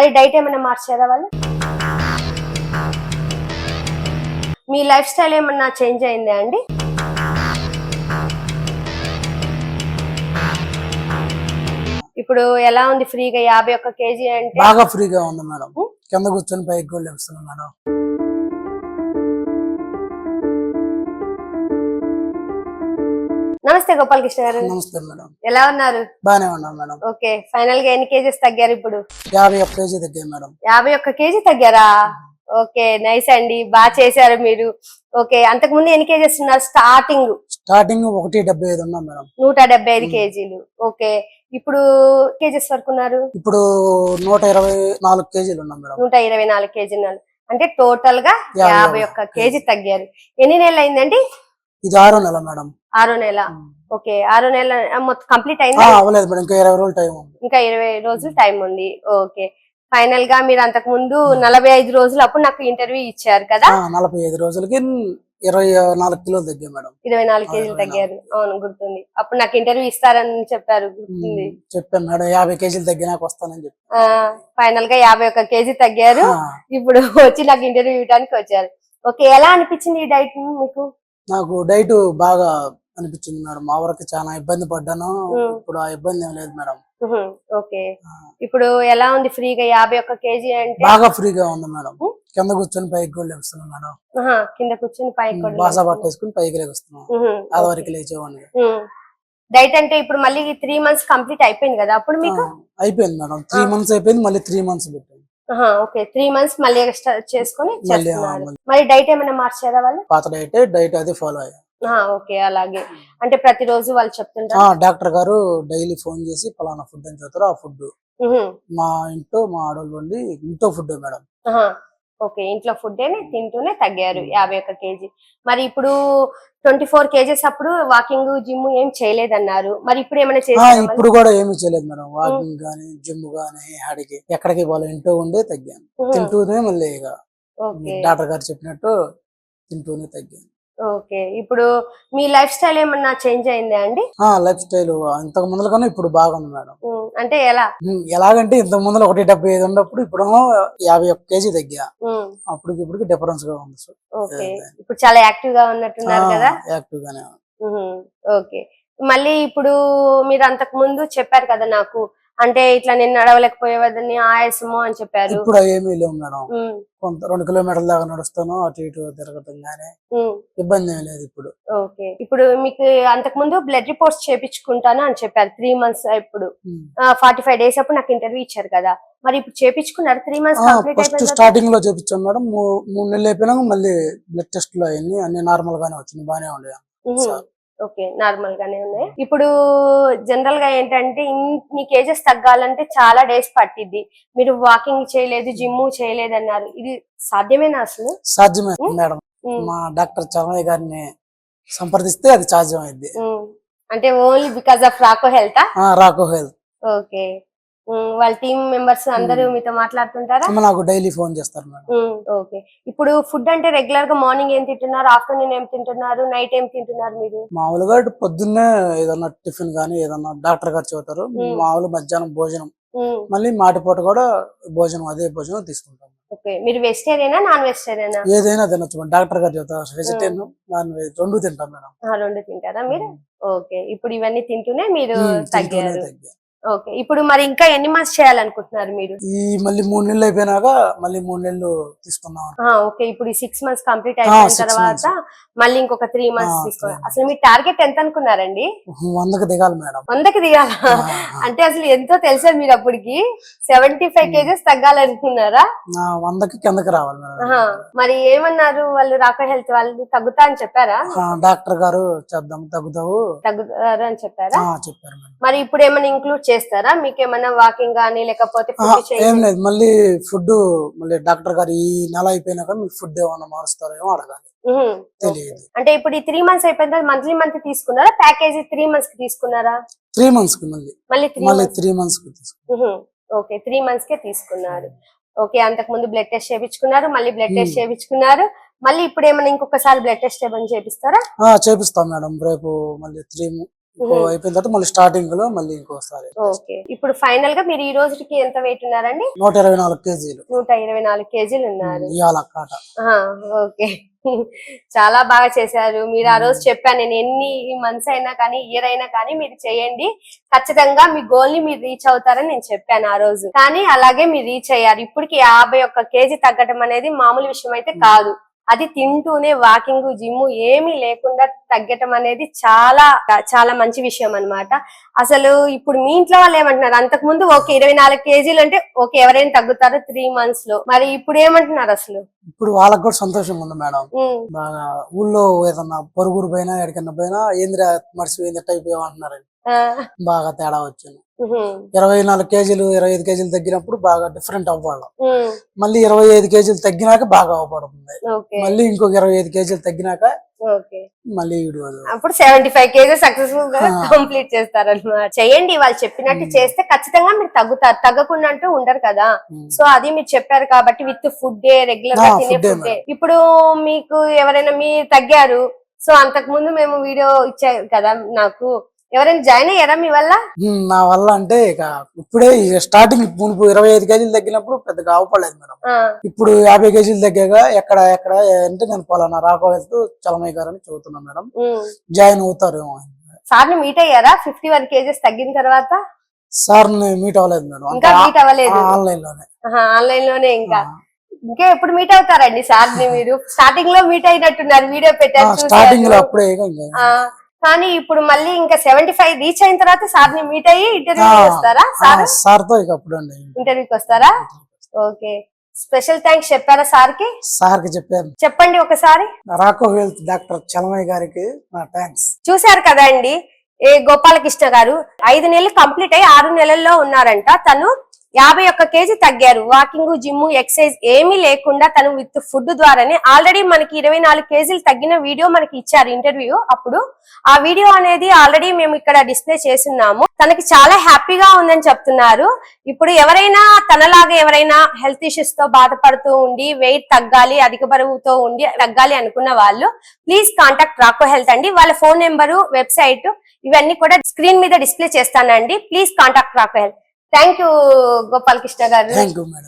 మరి డైట్ ఏమైనా మార్చారా వాళ్ళు? మీ లైఫ్ స్టైల్ ఏమన్నా చేంజ్ అయిందా అండి? ఇప్పుడు ఎలా ఉంది ఫ్రీగా 51 కేజీ అంటే? బాగా ఫ్రీగా ఉంది మేడం. కింద కూర్చొని పైకి కూడా లేస్తున్నాం మేడం. నమస్తే గోపాలకృష్ణ గారు. నమస్తే మేడం. ఎలా ఉన్నారు? బానే ఉన్నాం మేడం. ఓకే, ఫైనల్ గా ఎన్ని కేజెస్ తగ్గారు ఇప్పుడు? 51 కేజీ తగ్గాయి మేడం. 51 కేజీ తగ్గారా? ఓకే, నైస్ అండి, బాగా చేశారు మీరు. ఓకే, అంతకు ముందు ఎన్ని కేజెస్ ఉన్నారు స్టార్టింగ్? స్టార్టింగ్ 175 ఉన్నాం మేడం. 175 కేజీలు. ఓకే, ఇప్పుడు కేజెస్ వరకు ఉన్నారు? ఇప్పుడు 124 కేజీలు ఉన్నాం మేడం. 124 కేజీలు. అంటే టోటల్ గా 51 కేజీ తగ్గారు. ఎన్ని నెలలు అయిందండి? ఇది 6వ నెల మేడం. 6వ నెల. ఓకే, 6వ నెల మొత్తం కంప్లీట్ అయింది? అవ్వలేదు మేడం, ఇంకా 20 రోజులు టైం ఉంది. ఇంకా 20 రోజులు టైం ఉంది. ఓకే, ఫైనల్ గా మీరు అంతకు ముందు 45 రోజులు అప్పుడు నాకు ఇంటర్వ్యూ ఇచ్చారు కదా? 45 రోజులకి 24 కిలోలు తగ్గాయి మేడం. 24 కేజీలు తగ్గారు. అవును, గుర్తుంది. అప్పుడు నాకు ఇంటర్వ్యూ ఇస్తారని చెప్పారు, గుర్తుంది. చెప్పాను మేడం, 50 కేజీలు తగ్గినాక వస్తానని చెప్పి. ఫైనల్ గా 51 కేజీ తగ్గారు. ఇప్పుడు వచ్చి నాకు ఇంటర్వ్యూ ఇవ్వడానికి వచ్చారు. ఓకే, ఎలా అనిపించింది ఈ డైట్ మీకు? నాకు డైట్ బాగా అనిపించింది మేడం. మా వరకు చాలా ఇబ్బంది పడ్డాను, ఇప్పుడు ఆ ఇబ్బంది ఏం లేదు మేడం. ఓకే, ఇప్పుడు ఎలా ఉంది ఫ్రీగా 51 కేజీ అంటే? బాగా ఫ్రీగా ఉంది మేడం. కింద కూర్చొని పైకి కూడా లేస్తున్నాం మేడం. కింద కూర్చొని పైకి బాసా పట్టేసుకుని పైకి లేస్తున్నాం. అది వరకు లేచేవాడిని. డైట్ అంటే ఇప్పుడు మళ్ళీ 3 మంత్స్ కంప్లీట్ అయిపోయింది కదా అప్పుడు మీకు? అయిపోయింది మేడం, 3 మంత్స్ అయిపోయింది, మళ్ళీ 3 మంత్స్ పెట్టాను. ఓకే, 3 మంత్స్ మళ్ళీ ఎక్స్ట్రా చేసుకుని చేస్తున్నారు. మరి డైట్ ఏమైనా మార్చారా వాళ్ళు? పాత డైట్ అదే ఫాలో అయ్యా. ఓకే, అలాగే. అంటే ప్రతిరోజు వాళ్ళు చెప్తుంటారు? డాక్టర్ గారు డైలీ ఫోన్ చేసి పలానా ఫుడ్ అని చెప్తారు. ఆ ఫుడ్ మా ఇంట్లో మా ఆడవాళ్ళు వండి ఇంట్లో ఫుడ్ మేడం. ఓకే, ఇంట్లో ఫుడ్ తింటూనే తగ్గారు 51 కేజీ. మరి ఇప్పుడు 24 కేజెస్ అప్పుడు వాకింగ్ జిమ్ ఏం చేయలేదన్నారు, మరి ఇప్పుడు ఏమైనా చేశారా? ఇప్పుడు కూడా ఏమీ చేయలేదు మేడం. వాకింగ్ గానీ జిమ్ గానీ ఆడికి ఎక్కడికి వాళ్ళ ఇంట్లో ఉండే తగ్గాను. తింటూనే మళ్ళీ ఇక డాక్టర్ గారు చెప్పినట్టు తింటూనే తగ్గాను. ఓకే, ఇప్పుడు మీ లైఫ్ స్టైల్ ఏమన్నా చేంజ్ అయిందా అండి? లైఫ్ స్టైల్ ఇంతకు ముందు కన్నా ఇప్పుడు బాగుంది మేడం. అంటే ఎలాగంటే ఇంతకు ముందు 175 ఉన్నప్పుడు ఇప్పుడు 51 కేజీ తగ్గా. అప్పటికి ఇప్పటికి డిఫరెన్స్ గా ఉంది. ఓకే, ఇప్పుడు చాలా యాక్టివ్ గా ఉన్నట్టున్నారు కదా? యాక్టివ్ గానే. ఓకే, మళ్ళీ ఇప్పుడు మీరు అంతకు ముందు చెప్పారు కదా నాకు, అంటే ఇట్లా నేను నడవలేకపోయేవద్దని ఆయాసము అని చెప్పారు. ఇప్పుడు ఏమీ లేవు మేడం. కొంత 2 కిలోమీటర్ల దాకా నడుస్తాను, అటు ఇటు తిరగటం గానీ ఇబ్బంది ఏం లేదు ఇప్పుడు. ఓకే, ఇప్పుడు మీకు అంతకు ముందు బ్లడ్ రిపోర్ట్స్ చేపించుకుంటాను అని చెప్పారు 3 మంత్స్. ఇప్పుడు 45 డేస్ అప్పుడు నాకు ఇంటర్వ్యూ ఇచ్చారు కదా, మరి ఇప్పుడు చేపించుకున్నారు? 3 మంత్స్ కంప్లీట్ అయిపోయింది. స్టార్టింగ్ లో చేపించాను మేడం. 3 నెలలు అయిపోయినాక మళ్ళీ బ్లడ్ టెస్ట్ లో అన్ని నార్మల్ గానే వచ్చింది, బానే ఉండే. ఓకే, నార్మల్ గానే ఉన్నాయి. ఇప్పుడు జనరల్ గా ఏంటంటే ఇన్ని కేజెస్ తగ్గాలంటే చాలా డేస్ పట్టిద్ది. మీరు వాకింగ్ చేయలేదు, జిమ్ చేయలేదు అన్నారు, ఇది సాధ్యమేనా అసలు? సాధ్యమే మేడం. మా డాక్టర్ చరమయ్య గారిని సంప్రదిస్తే అది సాధ్యమైంది. అంటే only because of Rako health? Rako health. Okay, వాళ్ళ టీమ్ మెంబర్స్ అందరూ మీతో మాట్లాడుతుంటారా? నాకు డైలీ ఫోన్ చేస్తారు మేడం. ఓకే, ఇప్పుడు ఫుడ్ అంటే రెగ్యులర్ గా మార్నింగ్ ఏం తింటున్నారు, ఆఫ్టర్నూన్ ఏం తింటున్నారు, నైట్ ఏం తింటున్నారు మీరు? మామూలుగా పొద్దున్నే ఏదన్నా టిఫిన్ గానీ ఏదన్నా డాక్టర్ గారు చెబుతారు. మామూలు మధ్యాహ్నం భోజనం, మళ్ళీ మాటిపూట కూడా భోజనం, అదే భోజనం తీసుకుంటాం. ఓకే, మీరు వెజిటేరియనా నాన్ వెజిటేరియనా? ఏదైనా తినొచ్చు, డాక్టర్ గారు చెబుతారు. వెజిటేరియన్ నాన్ వెజ్ 2 తింటాం మేడం. 2 తింటారా మీరు? ఓకే, ఇప్పుడు ఇవన్నీ తింటూనే మీరు తగ్గారు. ఓకే, ఇప్పుడు మరి ఇంకా ఎన్ని మంత్స్ చేయాలనుకుంటున్నారు మీరు? ఈ మళ్ళీ 3 నెలలు అయిపోయినాక మళ్ళీ 3 నెలలు తీసుకుందాం. ఓకే, ఇప్పుడు 6 మంత్స్ కంప్లీట్ అయిపోయిన తర్వాత మళ్ళీ ఇంకొక 3 మంత్స్ తీసుకోవాలి. అసలు మీ టార్గెట్ ఎంత అనుకున్నారండి? 100కి దిగాలి మేడం. 100కి దిగాలా? అంటే అసలు ఎంతో తెలుసా మీరు అప్పటికి 75 కేజెస్ తగ్గాలనుకున్నారా? 100కి కిందకి రావాలి మేడం. మరి ఏమన్నారు వాళ్ళు, రాక హెల్త్ వాళ్ళు? తగ్గుతా అని చెప్పారా? డాక్టర్ గారు చేద్దాం, తగ్గుతారు అని చెప్పారా? చెప్పారు. మరి ఇప్పుడు ఏమైనా ఇంక్లూడ్ చేస్తారా? మీకు ఏమైనా వాకింగ్ గానీ లేకపోతే ఏం లేదు, మళ్ళీ ఫుడ్ మళ్ళీ డాక్టర్ గారు ఈ నెల అయిపోయినాక మీకు ఫుడ్ ఏమన్నా మారుస్తారేమో అడగాలి, తెలియదు. అంటే ఇప్పుడు ఈ 3 మంత్స్ అయిపోయిన తర్వాత మంత్ తీసుకున్నారా, ప్యాకేజీ 3 మంత్స్ కి తీసుకున్నారా? 3 మంత్స్ కి మళ్ళీ 3 మంత్స్ కి తీసుకున్నారు. ఓకే, 3 మంత్స్ కే తీసుకున్నారు. ఓకే, అంతకు ముందు బ్లడ్ టెస్ట్ చేయించుకున్నారు, మళ్ళీ బ్లడ్ టెస్ట్ చేయించుకున్నారు, మళ్ళీ ఇప్పుడు ఏమైనా ఇంకొకసారి బ్లడ్ టెస్ట్ ఏమైనా చేపిస్తారా? చేపిస్తాం మేడం. రేపు మళ్ళీ అయిపోయిన తర్వాత మళ్ళీ స్టార్టింగ్ లో మళ్ళీ ఇంకోసారి ఓకే. ఇప్పుడు ఫైనల్ గా మీరు ఈ రోజుకి ఎంత వెయిట్ ఉన్నారండి? 124 కేజీలు 124 కేజీలు ఉన్నారు. ఇవాళ కాట. ఓకే. చాలా బాగా చేశారు మీరు. ఆ రోజు చెప్పాను నేను, ఎన్ని మంత్స్ అయినా కానీ ఇయర్ అయినా కానీ మీరు చేయండి, ఖచ్చితంగా మీ గోల్ ని మీరు రీచ్ అవుతారని నేను చెప్పాను ఆ రోజు. కానీ అలాగే మీరు రీచ్ అయ్యారు. ఇప్పటికి 51 కేజీ తగ్గడం అనేది మామూలు విషయం అయితే కాదు. అది తింటూనే వాకింగ్ జిమ్ ఏమీ లేకుండా తగ్గటం అనేది చాలా చాలా మంచి విషయం అన్నమాట. అసలు ఇప్పుడు మీ ఇంట్లో వాళ్ళు ఏమంటున్నారు? అంతకు ముందు ఓకే 24 కేజీలు అంటే ఓకే ఎవరైనా తగ్గుతారు 3 months లో, మరి ఇప్పుడు ఏమంటున్నారు అసలు? ఇప్పుడు వాళ్ళకి కూడా సంతోషంగా ఉంది మేడం. బాగా ఊళ్ళో ఏదన్నా పొరుగురు పోయినా ఎక్కడికన్నా పోయినా ఏందిరా మర్చిపోయింది టైప్ అంటున్నారండి. బాగా తేడా వచ్చింది. 24 కేజీలు 25 కేజీలు తగ్గినప్పుడు బాగా డిఫరెంట్ అవ్వాలి. మళ్ళీ 25 కేజీలు తగ్గినాక బాగా అవపడుతుంది. మళ్ళీ ఇంకొక 25 కేజీలు తగ్గినాక మళ్ళీ అప్పుడు 75 కేజీస్ సక్సెస్ఫుల్ గా కంప్లీట్ చేస్తారు అన్నమాట. చేయండి, వాళ్ళు చెప్పినట్టు చేస్తే ఖచ్చితంగా మీరు తగ్గుతారు. తగ్గకుండా అంటూ ఉండరు కదా. సో అది మీరు చెప్పారు కాబట్టి విత్ ఫుడ్ రెగ్యులర్ గా తినే ఫుడ్. ఇప్పుడు మీకు ఎవరైనా మీరు తగ్గారు, సో అంతకు ముందు మేము వీడియో ఇచ్చారు కదా నాకు, ఎవరైనా జాయిన్ అయ్యారా మీ వల్ల? నా వల్ల అంటే ఇక ఇప్పుడే స్టార్టింగ్ 25 కేజీలు తగ్గినప్పుడు పెద్దగా అవపడలేదు మేడం. ఇప్పుడు 50 కేజీలు తగ్గాక ఎక్కడ అంటే నేను పలానా రాఘవేల్తో చలమయ్య గారు అని చదువుతున్నాను మేడం, జాయిన్ అవుతారేమో. సార్ ని మీట్ అయ్యారా 51 కేజీస్ తగ్గిన తర్వాత? సార్ మీట్ అవ్వలేదు మేడం, ఇంకా మీట్ అవ్వలేదు. ఆన్లైన్ లోనే. ఇంకా ఎప్పుడు మీట్ అవుతారండి సార్ ని? మీరు స్టార్టింగ్ లో మీట్ అయినట్టున్నారు, వీడియో పెట్టారు స్టార్టింగ్ లో అప్పుడే. కానీ ఇప్పుడు మళ్ళీ ఇంకా 75 రీచ్ అయిన తర్వాత సార్ ని మీట్ అయ్యి ఇంటర్వ్యూ చేస్తారా? సార్ తో ఇంటర్వ్యూకి వస్తారా? ఓకే. స్పెషల్ థ్యాంక్స్ చెప్పారా సార్ కి? సార్ కి చెప్పాను. చెప్పండి ఒకసారి. రాకో హెల్త్ డాక్టర్ చలమయ్య గారికి నా థ్యాంక్స్. చూశారు కదా అండి, గోపాలకృష్ణ గారు 5 నెలలు కంప్లీట్ అయ్యి 6 నెలల్లో ఉన్నారంట. తను 51 కేజీ తగ్గారు. వాకింగ్ జిమ్ ఎక్సర్సైజ్ ఏమీ లేకుండా తను విత్ ఫుడ్ ద్వారానే. ఆల్రెడీ మనకి 24 కేజీలు తగ్గిన వీడియో మనకి ఇచ్చారు ఇంటర్వ్యూ. అప్పుడు ఆ వీడియో అనేది ఆల్రెడీ మేము ఇక్కడ డిస్ప్లే చేస్తున్నాము. తనకి చాలా హ్యాపీగా ఉందని చెప్తున్నారు. ఇప్పుడు ఎవరైనా తనలాగా ఎవరైనా హెల్త్ ఇష్యూస్ తో బాధపడుతూ ఉండి వెయిట్ తగ్గాలి, అధిక బరువుతో ఉండి తగ్గాలి అనుకున్న వాళ్ళు ప్లీజ్ కాంటాక్ట్ రాకో హెల్త్ అండి. వాళ్ళ ఫోన్ నెంబరు, వెబ్సైట్ ఇవన్నీ కూడా స్క్రీన్ మీద డిస్ప్లే చేస్తానండి. Please contact Rako health. Thank you Gopalakrishna garu. Thank you madam.